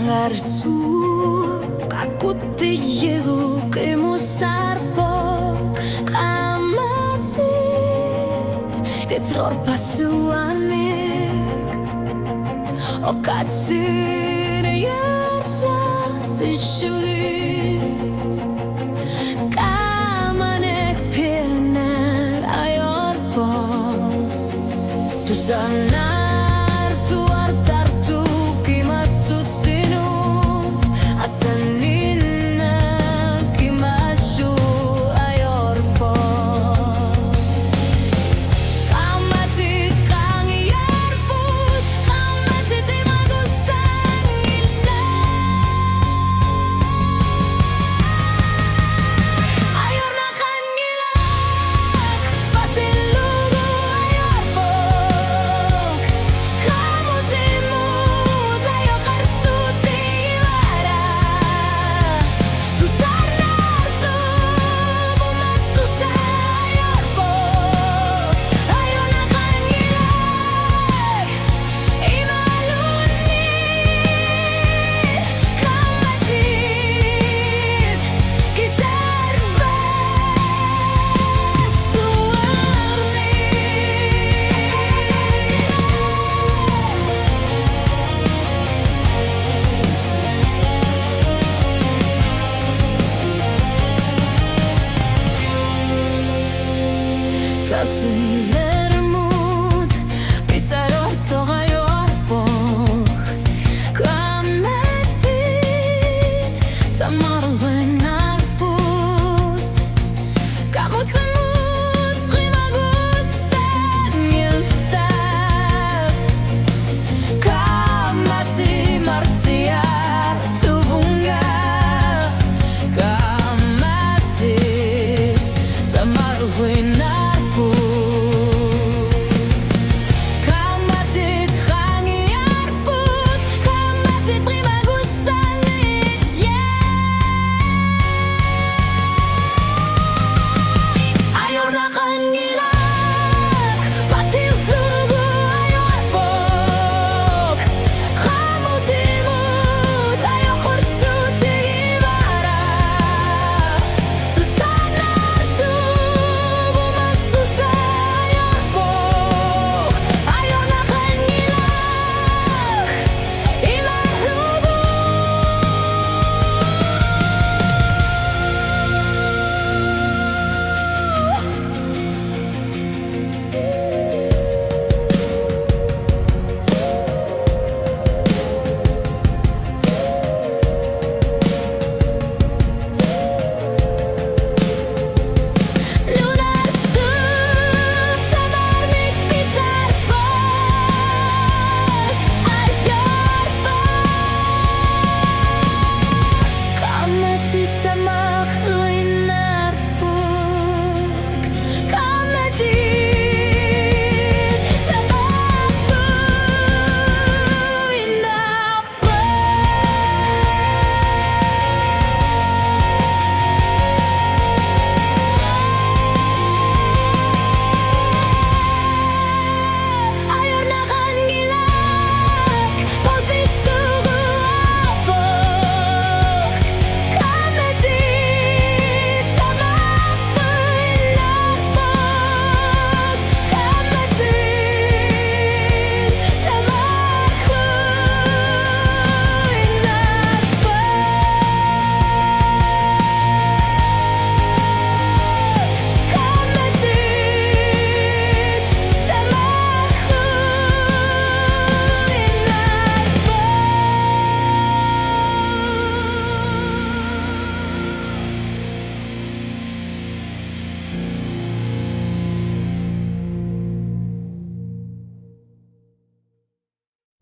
Ngarsu takut tiyu kemusarpo kamatit ketror pasuanik okatsir yarlat sishudit kamanek pirner ayorpo tu sanar tu artar tu kimasut sinu asanina kimashu ayorpo kamatit kang yarbut kamatit imagusang ila ayor na kanilak pasilugo ayorpo kamutimu tayo karsuti iwara tu sarnar tu bumasu sa ayorpo ayor na kanilak imaluni kamatit kitarba suarli